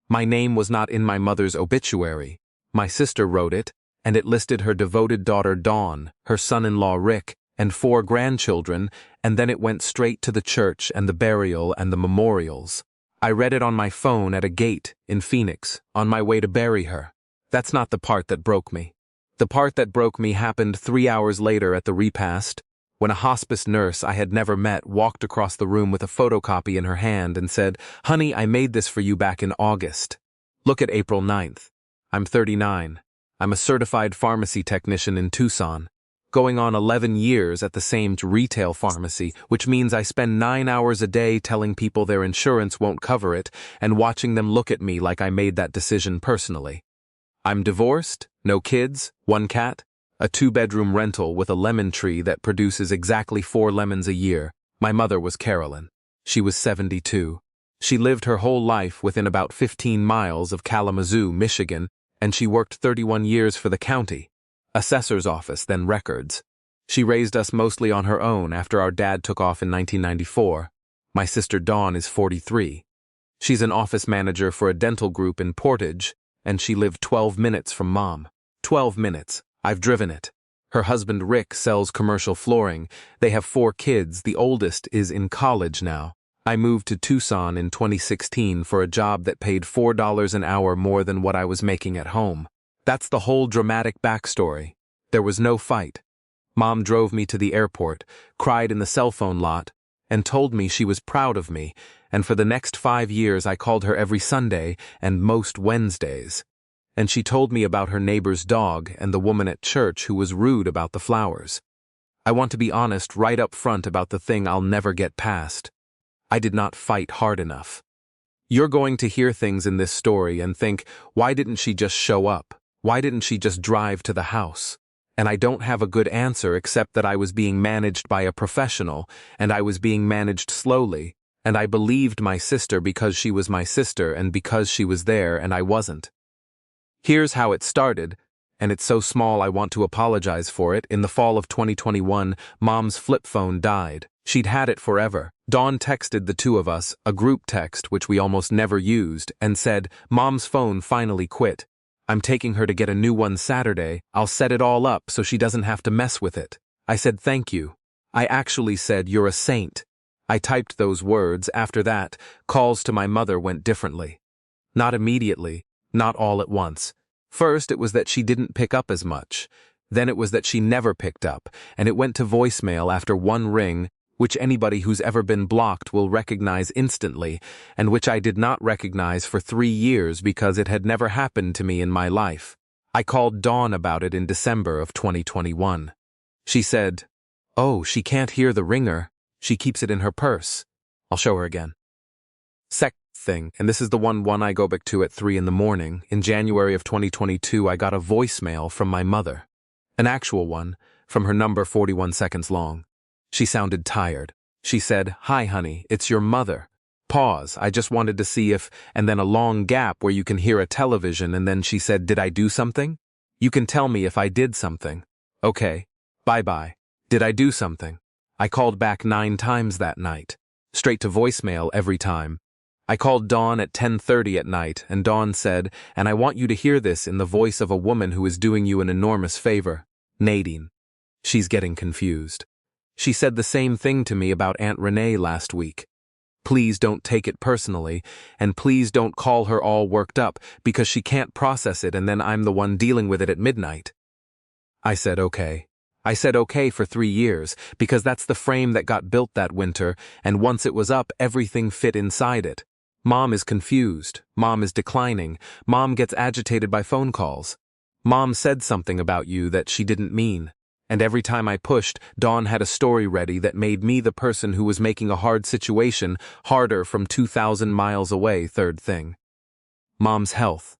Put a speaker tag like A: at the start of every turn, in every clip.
A: My name was not in my mother's obituary. My sister wrote it, and it listed her devoted daughter Dawn, her son-in-law Rick, and 4 grandchildren, and then it went straight to the church and the burial and the memorials. I read it on my phone at a gate in Phoenix, on my way to bury her. That's not the part that broke me. The part that broke me happened 3 hours later at the repast, when a hospice nurse I had never met walked across the room with a photocopy in her hand and said, "Honey, I made this for you back in August. Look at April 9th. I'm 39. I'm a certified pharmacy technician in Tucson, going on 11 years at the same retail pharmacy, which means I spend 9 hours a day telling people their insurance won't cover it and watching them look at me like I made that decision personally. I'm divorced, no kids, 1 cat, a 2-bedroom rental with a lemon tree that produces exactly 4 lemons a year. My mother was Carolyn. She was 72. She lived her whole life within about 15 miles of Kalamazoo, Michigan, and she worked 31 years for the county. Assessor's office, then records. She raised us mostly on her own after our dad took off in 1994. My sister Dawn is 43. She's an office manager for a dental group in Portage, and she lived 12 minutes from Mom. 12 minutes. I've driven it. Her husband Rick sells commercial flooring. They have 4 kids. The oldest is in college now. I moved to Tucson in 2016 for a job that paid $4 an hour more than what I was making at home. That's the whole dramatic backstory. There was no fight. Mom drove me to the airport, cried in the cell phone lot, and told me she was proud of me, and for the next 5 years I called her every Sunday and most Wednesdays. And she told me about her neighbor's dog and the woman at church who was rude about the flowers. I want to be honest right up front about the thing I'll never get past. I did not fight hard enough. You're going to hear things in this story and think, why didn't she just show up? Why didn't she just drive to the house? And I don't have a good answer except that I was being managed by a professional, and I was being managed slowly, and I believed my sister because she was my sister and because she was there and I wasn't. Here's how it started, and it's so small I want to apologize for it. In the fall of 2021, Mom's flip phone died. She'd had it forever. Dawn texted the 2 of us, a group text which we almost never used, and said, "Mom's phone finally quit. I'm taking her to get a new one Saturday. I'll set it all up so she doesn't have to mess with it." I said thank you. I actually said, "You're a saint." I typed those words. After that, calls to my mother went differently. Not immediately, not all at once. First, it was that she didn't pick up as much. Then it was that she never picked up, and it went to voicemail after 1 ring, which anybody who's ever been blocked will recognize instantly, and which I did not recognize for 3 years because it had never happened to me in my life. I called Dawn about it in December of 2021. She said, "Oh, she can't hear the ringer. She keeps it in her purse." I'll show her again. Second thing, and this is the one I go back to at 3 in the morning. In January of 2022, I got a voicemail from my mother. An actual one, from her number 41 seconds long. She sounded tired. She said, "Hi, honey, it's your mother." Pause, I just wanted to see if, and then a long gap where you can hear a television, and then she said, "Did I do something? You can tell me if I did something." Okay, bye-bye. Did I do something? I called back 9 times that night. Straight to voicemail every time. I called Dawn at 10:30 at night, and Dawn said, "And I want you to hear this in the voice of a woman who is doing you an enormous favor. Nadine." She's getting confused. She said the same thing to me about Aunt Renee last week. Please don't take it personally, and please don't call her all worked up because she can't process it and then I'm the one dealing with it at midnight. I said okay. I said okay for 3 years because that's the frame that got built that winter, and once it was up, everything fit inside it. Mom is confused. Mom is declining. Mom gets agitated by phone calls. Mom said something about you that she didn't mean. And every time I pushed, Dawn had a story ready that made me the person who was making a hard situation harder from 2,000 miles away. Third thing. Mom's health.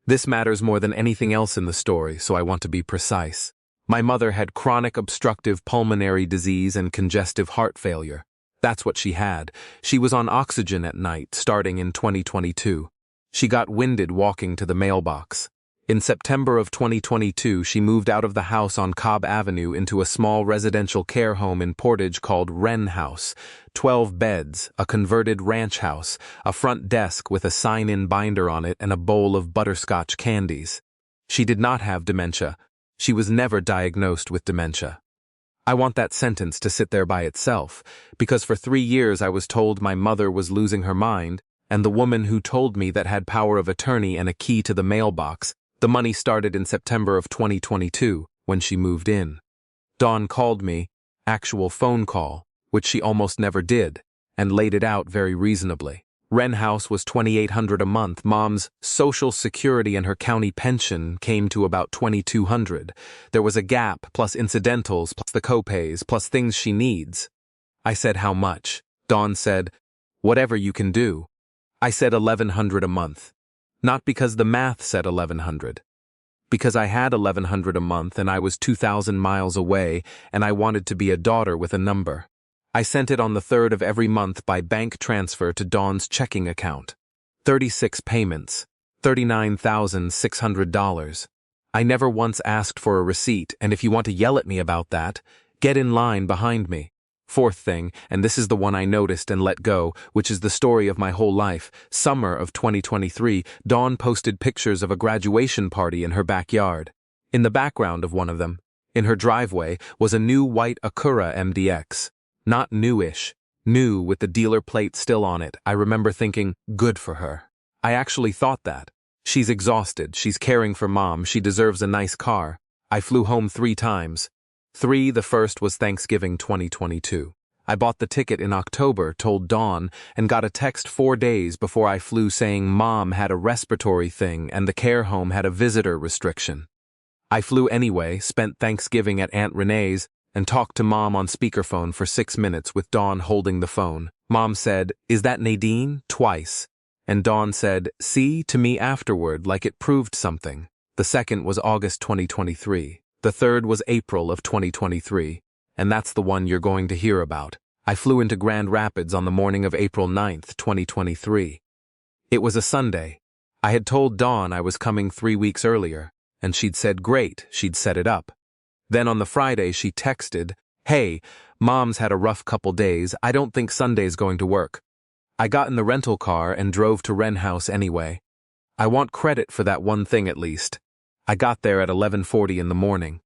A: This matters more than anything else in the story, so I want to be precise. My mother had chronic obstructive pulmonary disease and congestive heart failure. That's what she had. She was on oxygen at night, starting in 2022. She got winded walking to the mailbox. In September of 2022, she moved out of the house on Cobb Avenue into a small residential care home in Portage called Wren House. 12 beds, a converted ranch house, a front desk with a sign-in binder on it and a bowl of butterscotch candies. She did not have dementia. She was never diagnosed with dementia. I want that sentence to sit there by itself, because for 3 years I was told my mother was losing her mind, and the woman who told me that had power of attorney and a key to the mailbox. The money started in September of 2022, when she moved in. Dawn called me, actual phone call, which she almost never did, and laid it out very reasonably. Wren House was $2,800 a month. Mom's Social Security and her county pension came to about $2,200. There was a gap, plus incidentals, plus the copays, plus things she needs. I said, how much? Dawn said, whatever you can do. I said $1,100 a month. Not because the math said 1,100. Because I had 1,100 a month and I was 2,000 miles away and I wanted to be a daughter with a number. I sent it on the 3rd of every month by bank transfer to Dawn's checking account. 36 payments, $39,600. I never once asked for a receipt, and if you want to yell at me about that, get in line behind me. Fourth thing, and this is the one I noticed and let go, which is the story of my whole life. Summer of 2023, Dawn posted pictures of a graduation party in her backyard. In the background of one of them, in her driveway, was a new white Acura MDX. Not newish. New with the dealer plate still on it. I remember thinking, good for her. I actually thought that. She's exhausted, she's caring for Mom, she deserves a nice car. I flew home 3 times. The first was Thanksgiving 2022. I bought the ticket in October, told Dawn, and got a text 4 days before I flew saying Mom had a respiratory thing and the care home had a visitor restriction. I flew anyway, spent Thanksgiving at Aunt Renee's, and talked to Mom on speakerphone for 6 minutes with Dawn holding the phone. Mom said, "Is that Nadine?" twice. And Dawn said, "See," to me afterward, like it proved something. The second was August 2023. The third was April of 2023, and that's the one you're going to hear about. I flew into Grand Rapids on the morning of April 9th, 2023. It was a Sunday. I had told Dawn I was coming 3 weeks earlier, and she'd said great, she'd set it up. Then on the Friday she texted, "Hey, Mom's had a rough couple days, I don't think Sunday's going to work." I got in the rental car and drove to Wren House anyway. I want credit for that one thing at least. I got there at 11:40 in the morning.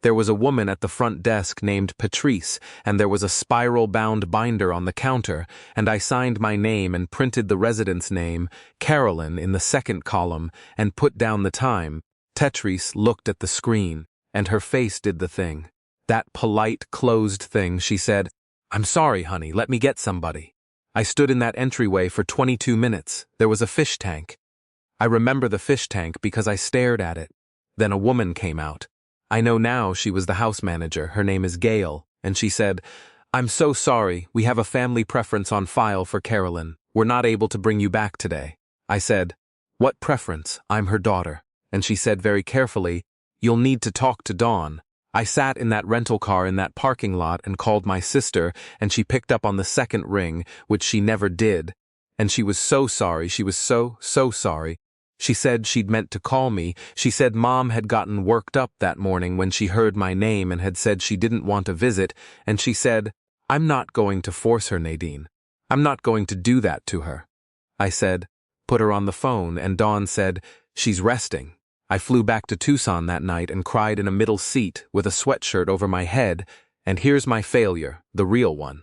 A: There was a woman at the front desk named Patrice, and there was a spiral-bound binder on the counter, and I signed my name and printed the resident's name, Carolyn, in the second column, and put down the time. Patrice looked at the screen, and her face did the thing. That polite, closed thing. She said, "I'm sorry, honey, let me get somebody." I stood in that entryway for 22 minutes. There was a fish tank. I remember the fish tank because I stared at it. Then a woman came out. I know now she was the house manager. Her name is Gail, and she said, "I'm so sorry, we have a family preference on file for Carolyn. We're not able to bring you back today." I said, "What preference? I'm her daughter." And she said very carefully, "You'll need to talk to Dawn." I sat in that rental car in that parking lot and called my sister, and she picked up on the second ring, which she never did. And she was so sorry, she was so sorry. She said she'd meant to call me. She said Mom had gotten worked up that morning when she heard my name and had said she didn't want a visit, and she said, "I'm not going to force her, Nadine. I'm not going to do that to her." I said, "Put her on the phone," and Dawn said, "She's resting." I flew back to Tucson that night and cried in a middle seat with a sweatshirt over my head, and here's my failure, the real one.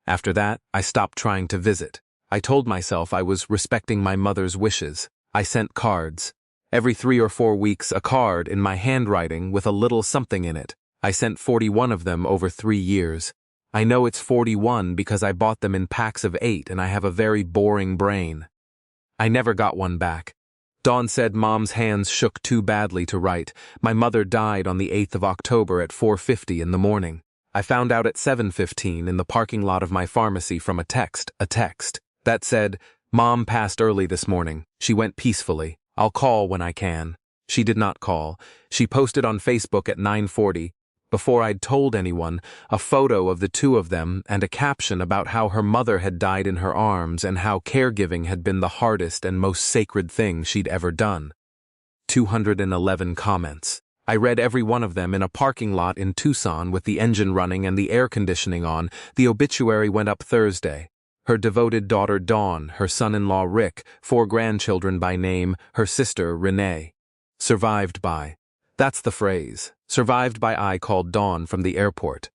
A: After that, I stopped trying to visit. I told myself I was respecting my mother's wishes. I sent cards. Every 3 or 4 weeks, a card in my handwriting with a little something in it. I sent 41 of them over 3 years. I know it's 41 because I bought them in packs of 8 and I have a very boring brain. I never got one back. Dawn said Mom's hands shook too badly to write. My mother died on the 8th of October at 4:50 in the morning. I found out at 7:15 in the parking lot of my pharmacy from a text that said, "Mom passed early this morning. She went peacefully. I'll call when I can." She did not call. She posted on Facebook at 9:40, before I'd told anyone, a photo of the two of them and a caption about how her mother had died in her arms and how caregiving had been the hardest and most sacred thing she'd ever done. 211 comments. I read every one of them in a parking lot in Tucson with the engine running and the air conditioning on. The obituary went up Thursday. Her devoted daughter Dawn, her son-in-law Rick, 4 grandchildren by name, her sister Renee. Survived by. That's the phrase. Survived by. I called Dawn from the airport.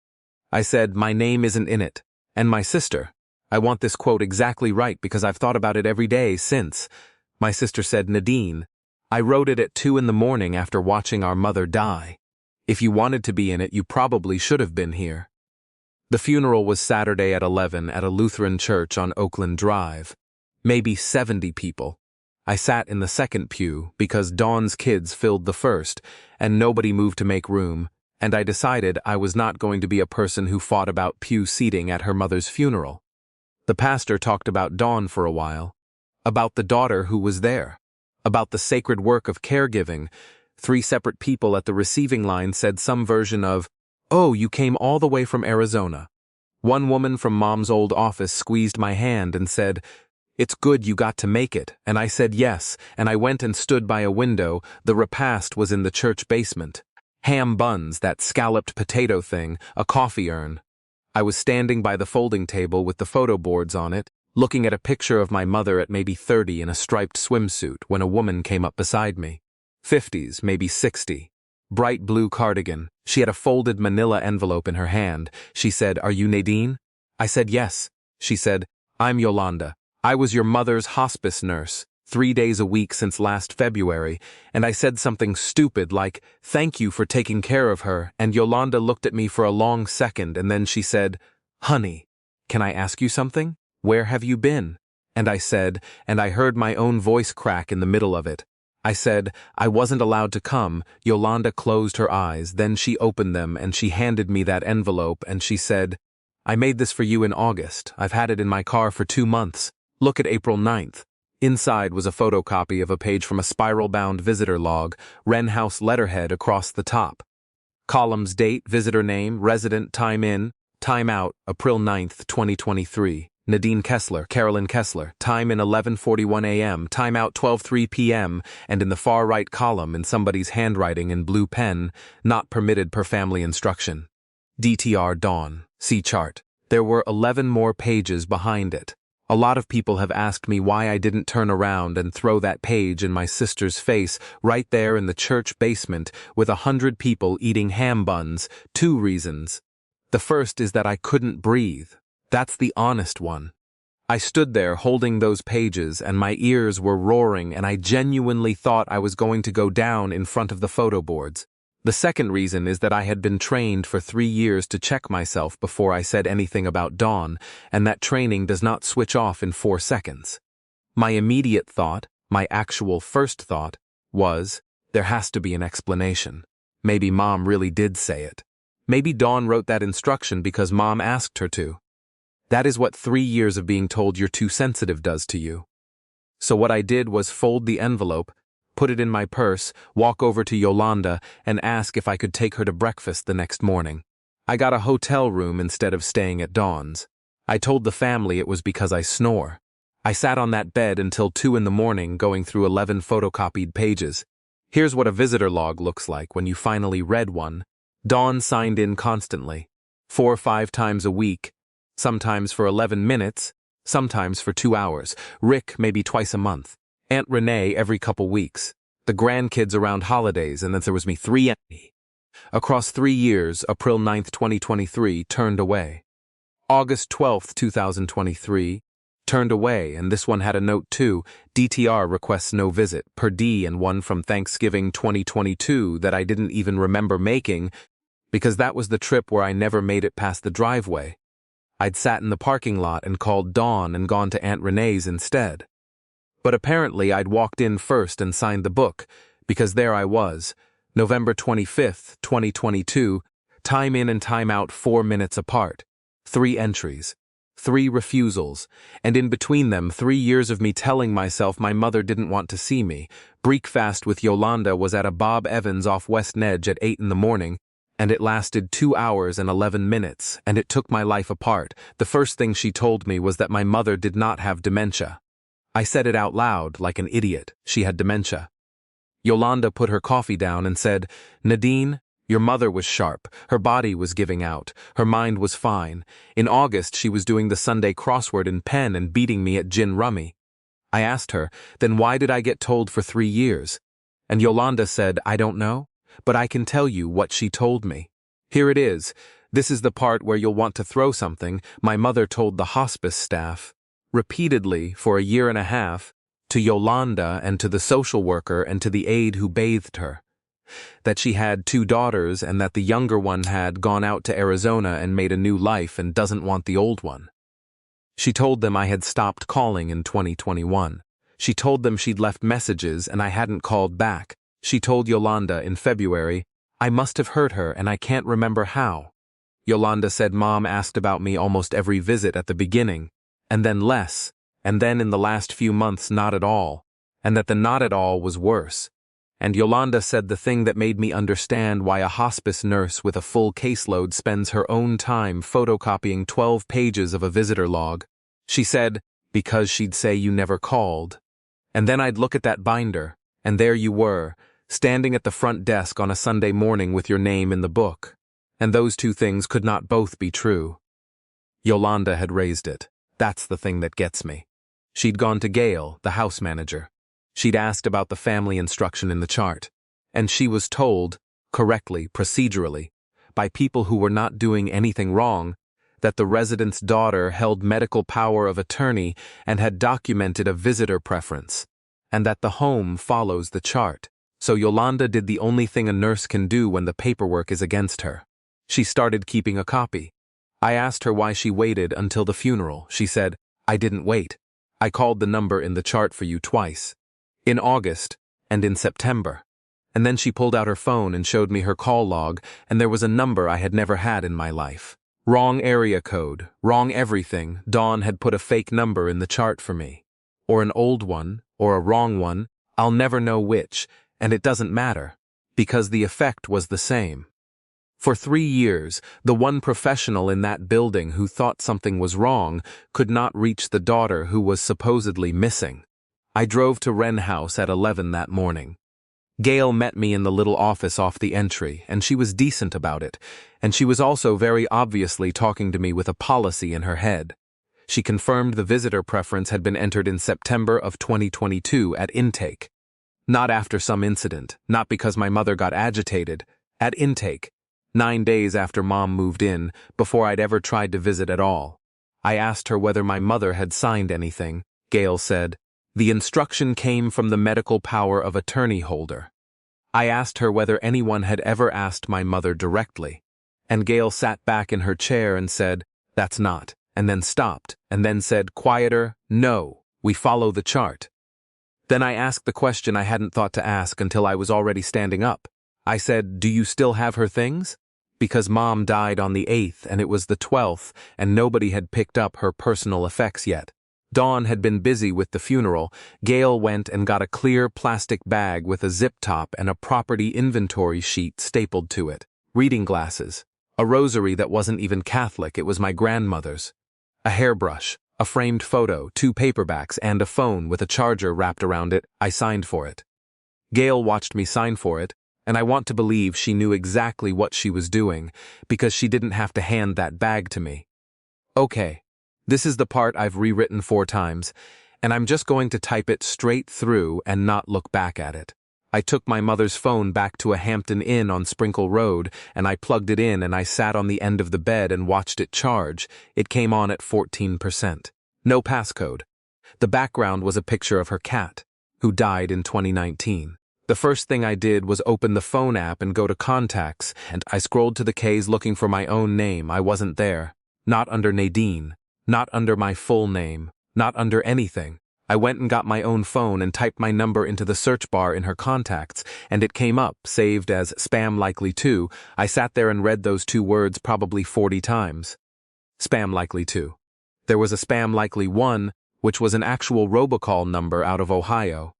A: I said, my name isn't in it. And my sister. I want this quote exactly right because I've thought about it every day since. My sister said, Nadine, I wrote it at 2 in the morning after watching our mother die. If you wanted to be in it, you probably should have been here. The funeral was Saturday at 11 at a Lutheran church on Oakland Drive. Maybe 70 people. I sat in the second pew because Dawn's kids filled the first, and nobody moved to make room, and I decided I was not going to be a person who fought about pew seating at her mother's funeral. The pastor talked about Dawn for a while, about the daughter who was there, about the sacred work of caregiving. 3 separate people at the receiving line said some version of, "Oh, you came all the way from Arizona." One woman from Mom's old office squeezed my hand and said, "It's good you got to make it," and I said yes, and I went and stood by a window. The repast was in the church basement. Ham buns, that scalloped potato thing, a coffee urn. I was standing by the folding table with the photo boards on it, looking at a picture of my mother at maybe 30 in a striped swimsuit when a woman came up beside me. 50s, maybe 60. Bright blue cardigan. She had a folded manila envelope in her hand. She said, "Are you Nadine?" I said yes. She said, "I'm Yolanda. I was your mother's hospice nurse, 3 days a week since last February," and I said something stupid like, "Thank you for taking care of her," and Yolanda looked at me for a long second and then she said, "Honey, can I ask you something? Where have you been?" And I said, and I heard my own voice crack in the middle of it. I said, I wasn't allowed to come. Yolanda closed her eyes, then she opened them and she handed me that envelope and she said, "I made this for you in August. I've had it in my car for 2 months. Look at April 9th. Inside was a photocopy of a page from a spiral-bound visitor log, Wren House letterhead across the top. Columns: date, visitor name, resident, time in, time out, April 9th, 2023. Nadine Kessler, Carolyn Kessler, time in 11:41 a.m., time out 12:03 p.m., and in the far right column in somebody's handwriting in blue pen, "Not permitted per family instruction." DTR Dawn. See chart. There were 11 more pages behind it. A lot of people have asked me why I didn't turn around and throw that page in my sister's face right there in the church basement with 100 people eating ham buns. 2 reasons. The first is that I couldn't breathe. That's the honest one. I stood there holding those pages and my ears were roaring and I genuinely thought I was going to go down in front of the photo boards. The second reason is that I had been trained for 3 years to check myself before I said anything about Dawn, and that training does not switch off in 4 seconds. My immediate thought, my actual first thought, was, there has to be an explanation. Maybe Mom really did say it. Maybe Dawn wrote that instruction because Mom asked her to. That is what 3 years of being told you're too sensitive does to you. So what I did was fold the envelope, put it in my purse, walk over to Yolanda, and ask if I could take her to breakfast the next morning. I got a hotel room instead of staying at Dawn's. I told the family it was because I snore. I sat on that bed until 2 in the morning going through 11 photocopied pages. Here's what a visitor log looks like when you finally read one. Dawn signed in constantly, 4 or 5 times a week, sometimes for 11 minutes, sometimes for 2 hours. Rick maybe twice a month. Aunt Renee every couple weeks. The grandkids around holidays, and then there was me 3 empty. Across 3 years, April 9th, 2023, turned away. August 12th, 2023, turned away, and this one had a note too. DTR requests no visit, per D, and one from Thanksgiving 2022 that I didn't even remember making because that was the trip where I never made it past the driveway. I'd sat in the parking lot and called Dawn and gone to Aunt Renee's instead. But apparently I'd walked in first and signed the book, because there I was, November 25th, 2022, time in and time out 4 minutes apart, 3 entries, 3 refusals, and in between them 3 years of me telling myself my mother didn't want to see me. Breakfast with Yolanda was at a Bob Evans off West Nedge at 8 in the morning, and it lasted 2 hours and 11 minutes, and it took my life apart. The first thing she told me was that my mother did not have dementia. I said it out loud like an idiot. She had dementia. Yolanda put her coffee down and said, "Nadine, your mother was sharp. Her body was giving out. Her mind was fine. In August, she was doing the Sunday crossword in pen and beating me at gin rummy." I asked her, "Then why did I get told for 3 years?" And Yolanda said, "I don't know, but I can tell you what she told me. Here it is. This is the part where you'll want to throw something. My mother told the hospice staff, repeatedly for a year and a half, to Yolanda and to the social worker and to the aide who bathed her, that she had 2 daughters and that the younger one had gone out to Arizona and made a new life and doesn't want the old one. She told them I had stopped calling in 2021. She told them she'd left messages and I hadn't called back. She told Yolanda in February, "I must have hurt her and I can't remember how." Yolanda said Mom asked about me almost every visit at the beginning, and then less, and then in the last few months not at all, and that the not at all was worse. And Yolanda said the thing that made me understand why a hospice nurse with a full caseload spends her own time photocopying 12 pages of a visitor log. She said, because she'd say you never called. And then I'd look at that binder, and there you were, standing at the front desk on a Sunday morning with your name in the book. And those 2 things could not both be true. Yolanda had raised it. That's the thing that gets me. She'd gone to Gail, the house manager. She'd asked about the family instruction in the chart, and she was told, correctly, procedurally, by people who were not doing anything wrong, that the resident's daughter held medical power of attorney and had documented a visitor preference, and that the home follows the chart. So Yolanda did the only thing a nurse can do when the paperwork is against her. She started keeping a copy. I asked her why she waited until the funeral. She said, "I didn't wait. I called the number in the chart for you twice. In August, and in September." And then she pulled out her phone and showed me her call log, and there was a number I had never had in my life. Wrong area code, wrong everything. Dawn had put a fake number in the chart for me. Or an old one, or a wrong one, I'll never know which, and it doesn't matter, because the effect was the same. For 3 years, the one professional in that building who thought something was wrong could not reach the daughter who was supposedly missing. I drove to Wren House at 11 that morning. Gail met me in the little office off the entry, and she was decent about it, and she was also very obviously talking to me with a policy in her head. She confirmed the visitor preference had been entered in September of 2022 at intake. Not after some incident, not because my mother got agitated, at intake. 9 days after Mom moved in, before I'd ever tried to visit at all. I asked her whether my mother had signed anything. Gail said, "The instruction came from the medical power of attorney holder." I asked her whether anyone had ever asked my mother directly, and Gail sat back in her chair and said, "That's not," and then stopped, and then said, quieter, "No, we follow the chart." Then I asked the question I hadn't thought to ask until I was already standing up. I said, "Do you still have her things?" Because Mom died on the 8th and it was the 12th and nobody had picked up her personal effects yet. Dawn had been busy with the funeral. Gail went and got a clear plastic bag with a zip top and a property inventory sheet stapled to it. Reading glasses. A rosary that wasn't even Catholic, it was my grandmother's. A hairbrush, a framed photo, 2 paperbacks, and a phone with a charger wrapped around it. I signed for it. Gail watched me sign for it, and I want to believe she knew exactly what she was doing, because she didn't have to hand that bag to me. Okay, this is the part I've rewritten 4 times, and I'm just going to type it straight through and not look back at it. I took my mother's phone back to a Hampton Inn on Sprinkle Road, and I plugged it in and I sat on the end of the bed and watched it charge. It came on at 14%. No passcode. The background was a picture of her cat, who died in 2019. The first thing I did was open the phone app and go to contacts, and I scrolled to the Ks looking for my own name. I wasn't there. Not under Nadine. Not under my full name. Not under anything. I went and got my own phone and typed my number into the search bar in her contacts, and it came up, saved as spam likely to. I sat there and read those 2 words probably 40 times. Spam likely to. There was a spam likely 1, which was an actual robocall number out of Ohio.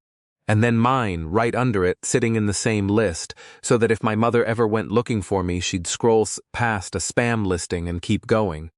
A: And then mine, right under it, sitting in the same list, so that if my mother ever went looking for me, she'd scroll past a spam listing and keep going.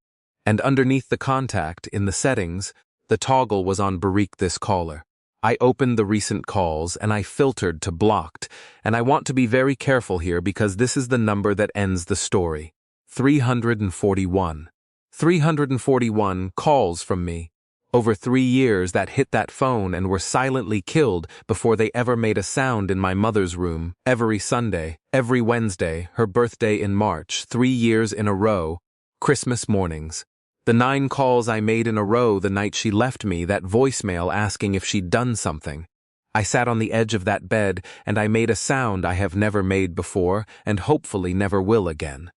A: And underneath the contact, in the settings, the toggle was on Barik this caller. I opened the recent calls and I filtered to blocked, and I want to be very careful here because this is the number that ends the story. 341. 341 calls from me. Over 3 years that hit that phone and were silently killed before they ever made a sound in my mother's room. Every Sunday, every Wednesday, her birthday in March, 3 years in a row, Christmas mornings. The 9 calls I made in a row the night she left me, that voicemail asking if she'd done something. I sat on the edge of that bed and I made a sound I have never made before and hopefully never will again.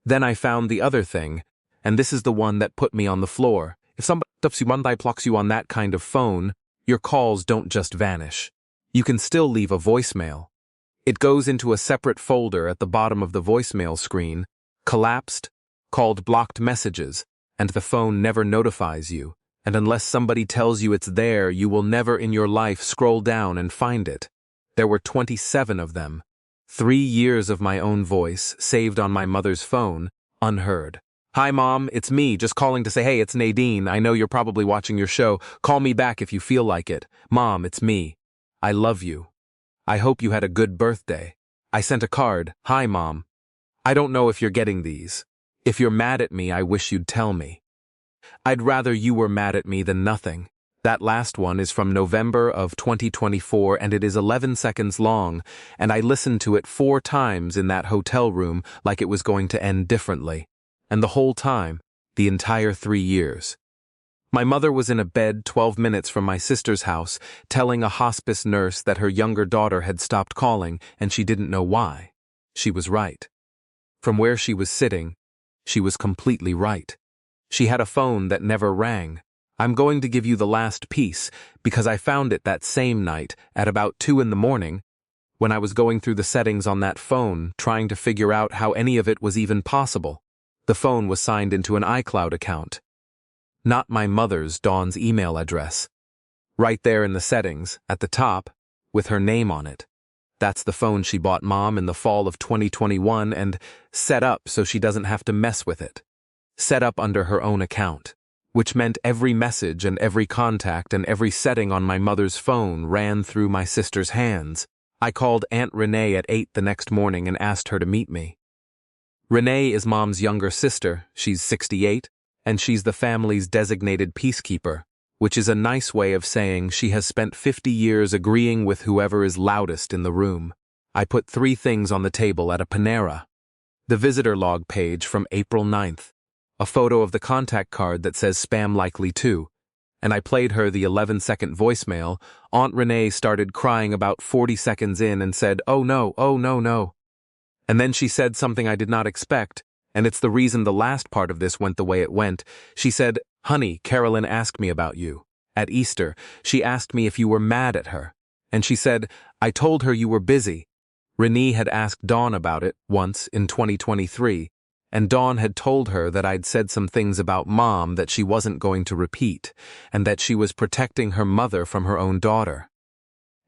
A: Then I found the other thing, and this is the one that put me on the floor. If somebody plucks you on that kind of phone, your calls don't just vanish. You can still leave a voicemail. It goes into a separate folder at the bottom of the voicemail screen, collapsed, called blocked messages, and the phone never notifies you, and unless somebody tells you it's there, you will never in your life scroll down and find it. There were 27 of them. 3 years of my own voice, saved on my mother's phone, unheard. Hi Mom, it's me, just calling to say hey, it's Nadine, I know you're probably watching your show, call me back if you feel like it. Mom, it's me. I love you. I hope you had a good birthday. I sent a card, hi Mom. I don't know if you're getting these. If you're mad at me, I wish you'd tell me. I'd rather you were mad at me than nothing. That last one is from November of 2024 and it is 11 seconds long, and I listened to it 4 times in that hotel room like it was going to end differently. And the whole time, the entire 3 years. My mother was in a bed 12 minutes from my sister's house, telling a hospice nurse that her younger daughter had stopped calling and she didn't know why. She was right. From where she was sitting, she was completely right. She had a phone that never rang. I'm going to give you the last piece because I found it that same night at about 2 in the morning when I was going through the settings on that phone trying to figure out how any of it was even possible. The phone was signed into an iCloud account. Not my mother's, Dawn's email address. Right there in the settings, at the top, with her name on it. That's the phone she bought Mom in the fall of 2021 and set up so she doesn't have to mess with it. Set up under her own account, which meant every message and every contact and every setting on my mother's phone ran through my sister's hands. I called Aunt Renee at 8 the next morning and asked her to meet me. Renee is Mom's younger sister, she's 68, and she's the family's designated peacekeeper, which is a nice way of saying she has spent 50 years agreeing with whoever is loudest in the room. I put 3 things on the table at a Panera. The visitor log page from April 9th, a photo of the contact card that says spam likely too, and I played her the 11-second voicemail. Aunt Renee started crying about 40 seconds in and said, oh no, no. And then she said something I did not expect, and it's the reason the last part of this went the way it went. She said, honey, Carolyn asked me about you. At Easter, she asked me if you were mad at her. And she said, I told her you were busy. Renee had asked Dawn about it once in 2023, and Dawn had told her that I'd said some things about Mom that she wasn't going to repeat, and that she was protecting her mother from her own daughter.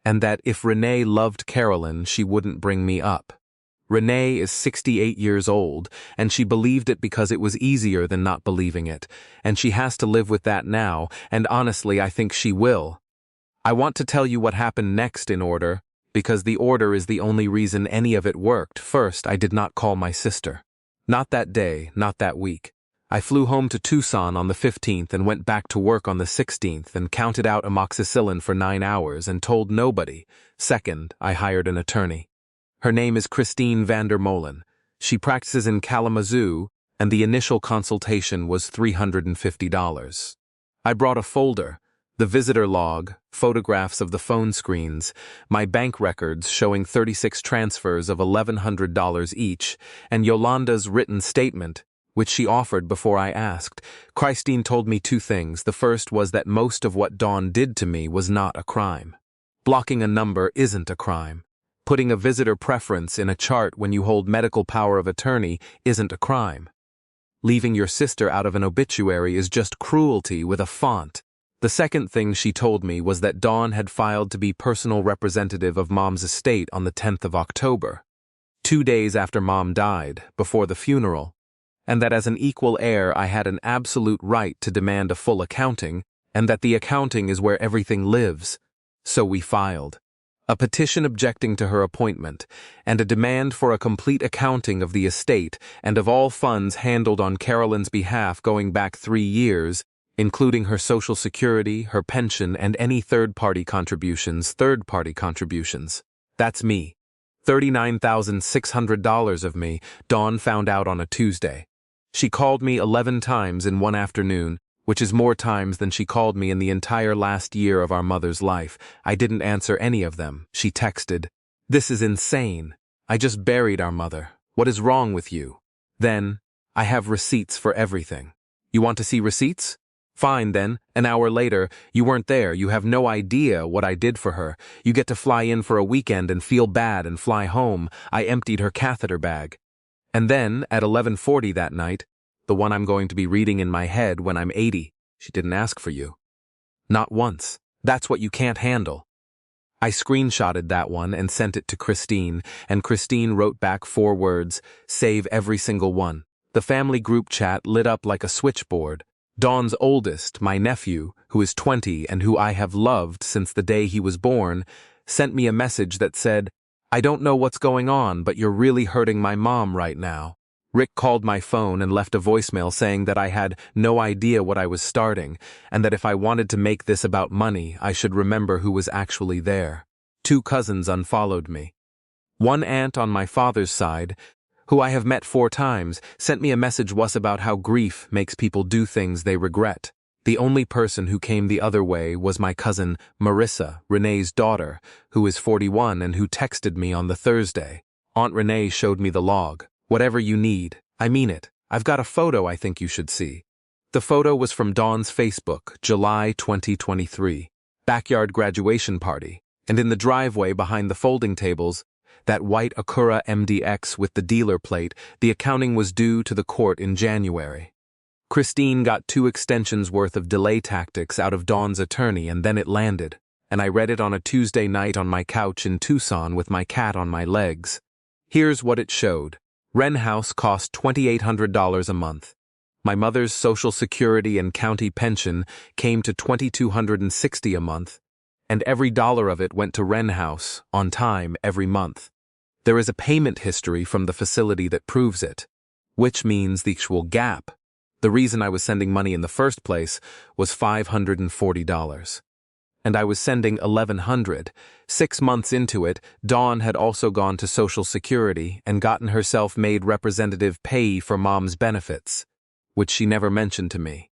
A: And that if Renee loved Carolyn, she wouldn't bring me up. Renee is 68 years old, and she believed it because it was easier than not believing it, and she has to live with that now, and honestly, I think she will. I want to tell you what happened next in order, because the order is the only reason any of it worked. First, I did not call my sister. Not that day, not that week. I flew home to Tucson on the 15th and went back to work on the 16th and counted out amoxicillin for 9 hours and told nobody. Second, I hired an attorney. Her name is Christine Vandermolen. She practices in Kalamazoo, and the initial consultation was $350. I brought a folder, the visitor log, photographs of the phone screens, my bank records showing 36 transfers of $1,100 each, and Yolanda's written statement, which she offered before I asked. Christine told me 2 things. The first was that most of what Dawn did to me was not a crime. Blocking a number isn't a crime. Putting a visitor preference in a chart when you hold medical power of attorney isn't a crime. Leaving your sister out of an obituary is just cruelty with a font. The second thing she told me was that Dawn had filed to be personal representative of Mom's estate on the 10th of October, 2 days after Mom died, before the funeral, and that as an equal heir I had an absolute right to demand a full accounting, and that the accounting is where everything lives. So we filed a petition objecting to her appointment, and a demand for a complete accounting of the estate and of all funds handled on Carolyn's behalf going back 3 years, including her Social Security, her pension, and any third-party contributions. That's me. $39,600 of me, Dawn found out on a Tuesday. She called me 11 times in one afternoon, which is more times than she called me in the entire last year of our mother's life. I didn't answer any of them. She texted, "This is insane. I just buried our mother. What is wrong with you?" Then, "I have receipts for everything. You want to see receipts? Fine then, an hour later, you weren't there, you have no idea what I did for her. You get to fly in for a weekend and feel bad and fly home. I emptied her catheter bag. And then, at 11:40 that night, the one I'm going to be reading in my head when I'm 80, she didn't ask for you. Not once. That's what you can't handle." I screenshotted that one and sent it to Christine, and Christine wrote back 4 words, "Save every single one." The family group chat lit up like a switchboard. Dawn's oldest, my nephew, who is 20 and who I have loved since the day he was born, sent me a message that said, "I don't know what's going on, but you're really hurting my mom right now." Rick called my phone and left a voicemail saying that I had no idea what I was starting, and that if I wanted to make this about money, I should remember who was actually there. 2 cousins unfollowed me. One aunt on my father's side, who I have met 4 times, sent me a message once about how grief makes people do things they regret. The only person who came the other way was my cousin Marissa, Renee's daughter, who is 41 and who texted me on the Thursday. Aunt Renee showed me the log. "Whatever you need. I mean it. I've got a photo I think you should see." The photo was from Dawn's Facebook, July 2023. Backyard graduation party. And in the driveway behind the folding tables, that white Acura MDX with the dealer plate, the accounting was due to the court in January. Christine got 2 extensions worth of delay tactics out of Dawn's attorney, and then it landed, and I read it on a Tuesday night on my couch in Tucson with my cat on my legs. Here's what it showed. Wren House cost $2,800 a month. My mother's Social Security and county pension came to $2,260 a month, and every dollar of it went to Wren House, on time, every month. There is a payment history from the facility that proves it, which means the actual gap. The reason I was sending money in the first place was $540. And I was sending $1,100. 6 months into it, Dawn had also gone to Social Security and gotten herself made representative payee for Mom's benefits, which she never mentioned to me.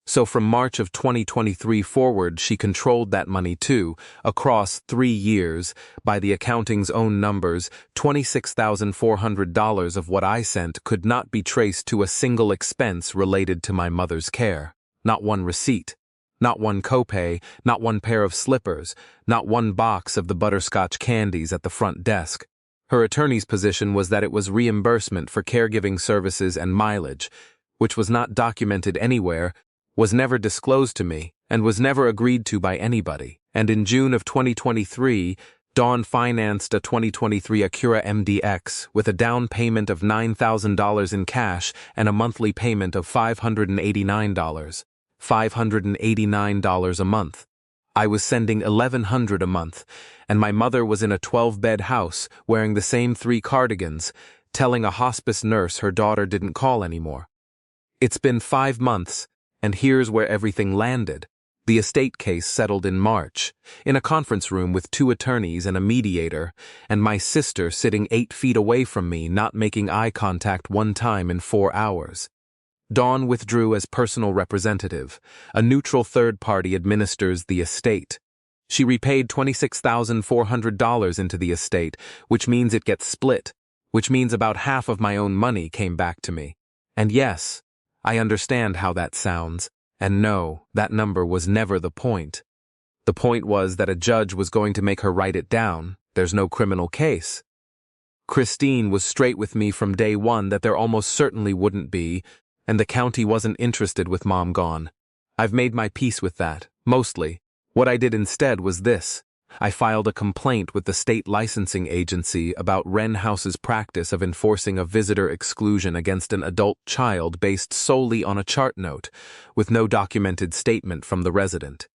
A: So from March of 2023 forward, she controlled that money too, across 3 years. By the accounting's own numbers, $26,400 of what I sent could not be traced to a single expense related to my mother's care. Not one receipt. Not one copay, not one pair of slippers, not one box of the butterscotch candies at the front desk. Her attorney's position was that it was reimbursement for caregiving services and mileage, which was not documented anywhere, was never disclosed to me, and was never agreed to by anybody. And in June of 2023, Dawn financed a 2023 Acura MDX with a down payment of $9,000 in cash and a monthly payment of $589. $589 a month. I was sending $1,100 a month, and my mother was in a 12-bed house wearing the same 3 cardigans, telling a hospice nurse her daughter didn't call anymore. It's been 5 months, and here's where everything landed. The estate case settled in March, in a conference room with 2 attorneys and a mediator, and my sister sitting 8 feet away from me, not making eye contact one time in 4 hours. Dawn withdrew as personal representative. A neutral third party administers the estate. She repaid $26,400 into the estate, which means it gets split, which means about half of my own money came back to me. And yes, I understand how that sounds, and no, that number was never the point. The point was that a judge was going to make her write it down. There's no criminal case. Christine was straight with me from day one that there almost certainly wouldn't be, and the county wasn't interested with Mom gone. I've made my peace with that, mostly. What I did instead was this. I filed a complaint with the state licensing agency about Wren House's practice of enforcing a visitor exclusion against an adult child based solely on a chart note, with no documented statement from the resident.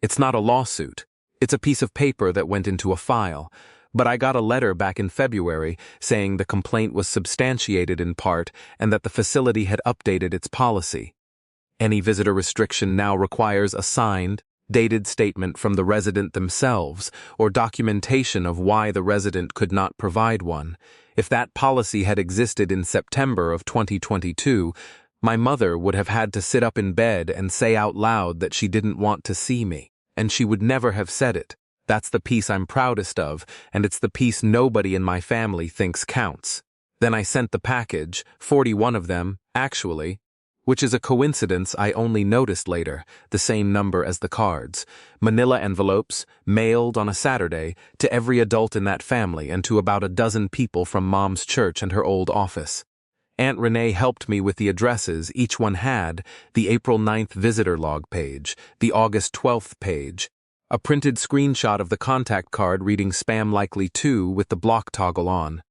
A: It's not a lawsuit. It's a piece of paper that went into a file, but I got a letter back in February saying the complaint was substantiated in part and that the facility had updated its policy. Any visitor restriction now requires a signed, dated statement from the resident themselves or documentation of why the resident could not provide one. If that policy had existed in September of 2022, my mother would have had to sit up in bed and say out loud that she didn't want to see me, and she would never have said it. That's the piece I'm proudest of, and it's the piece nobody in my family thinks counts. Then I sent the package, 41 of them, actually, which is a coincidence I only noticed later, the same number as the cards. Manila envelopes, mailed on a Saturday, to every adult in that family and to about a dozen people from Mom's church and her old office. Aunt Renee helped me with the addresses each one had, the April 9th visitor log page, the August 12th page, a printed screenshot of the contact card reading spam likely to with the block toggle on,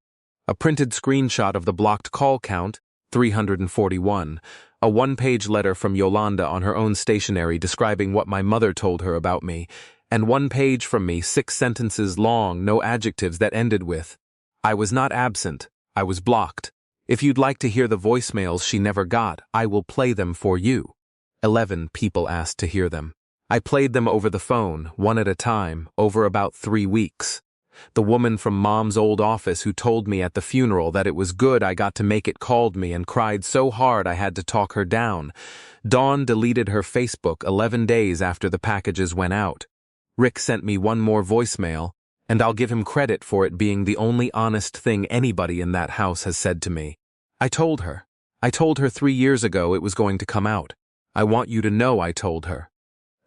A: a printed screenshot of the blocked call count, 341, a one-page letter from Yolanda on her own stationery describing what my mother told her about me, and one page from me, 6 sentences long, no adjectives that ended with, "I was not absent, I was blocked. If you'd like to hear the voicemails she never got, I will play them for you." 11 people asked to hear them. I played them over the phone, one at a time, over about 3 weeks. The woman from Mom's old office who told me at the funeral that it was good I got to make it called me and cried so hard I had to talk her down. Dawn deleted her Facebook 11 days after the packages went out. Rick sent me one more voicemail, and I'll give him credit for it being the only honest thing anybody in that house has said to me. I told her 3 years ago it was going to come out. I want you to know I told her.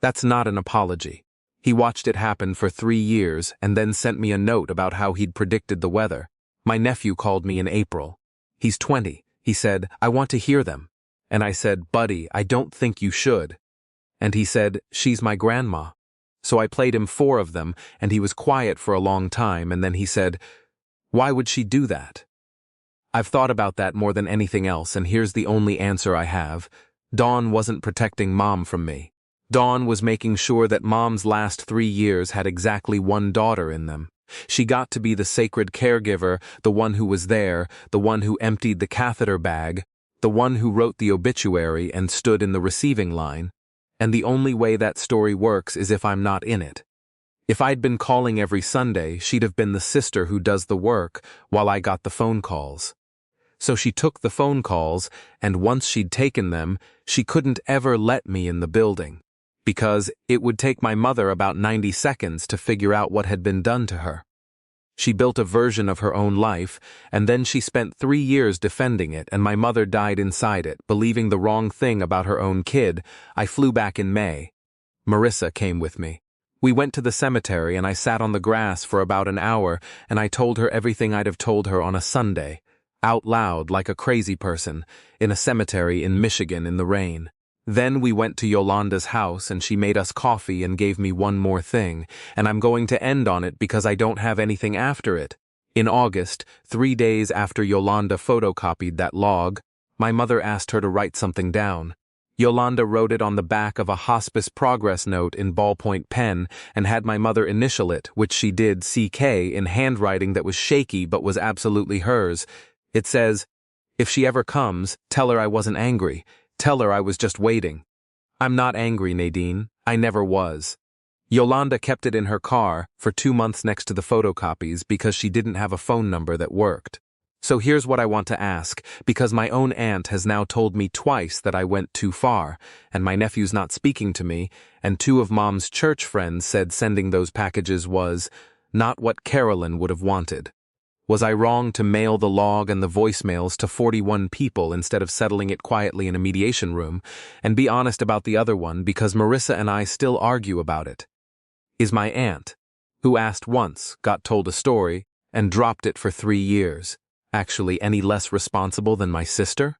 A: That's not an apology. He watched it happen for 3 years and then sent me a note about how he'd predicted the weather. My nephew called me in April. He's 20. He said, "I want to hear them." And I said, "Buddy, I don't think you should." And he said, "She's my grandma." So I played him 4 of them, and he was quiet for a long time, and then he said, "Why would she do that?" I've thought about that more than anything else, and here's the only answer I have. Dawn wasn't protecting Mom from me. Dawn was making sure that Mom's last 3 years had exactly one daughter in them. She got to be the sacred caregiver, the one who was there, the one who emptied the catheter bag, the one who wrote the obituary and stood in the receiving line. And the only way that story works is if I'm not in it. If I'd been calling every Sunday, she'd have been the sister who does the work while I got the phone calls. So she took the phone calls, and once she'd taken them, she couldn't ever let me in the building, because it would take my mother about 90 seconds to figure out what had been done to her. She built a version of her own life, and then she spent 3 years defending it, and my mother died inside it, believing the wrong thing about her own kid. I flew back in May. Marissa came with me. We went to the cemetery, and I sat on the grass for about an hour, and I told her everything I'd have told her on a Sunday, out loud like a crazy person, in a cemetery in Michigan in the rain. Then we went to Yolanda's house and she made us coffee and gave me one more thing, and I'm going to end on it because I don't have anything after it. In August, 3 days after Yolanda photocopied that log, my mother asked her to write something down. Yolanda wrote it on the back of a hospice progress note in ballpoint pen and had my mother initial it, which she did CK in handwriting that was shaky but was absolutely hers. It says, "If she ever comes, tell her I wasn't angry. Tell her I was just waiting." I'm not angry, Nadine. I never was. Yolanda kept it in her car for 2 months next to the photocopies because she didn't have a phone number that worked. So here's what I want to ask, because my own aunt has now told me twice that I went too far, and my nephew's not speaking to me, and 2 of Mom's church friends said sending those packages was not what Carolyn would have wanted. Was I wrong to mail the log and the voicemails to 41 people instead of settling it quietly in a mediation room, and be honest about the other one because Marissa and I still argue about it? Is my aunt, who asked once, got told a story, and dropped it for 3 years, actually any less responsible than my sister?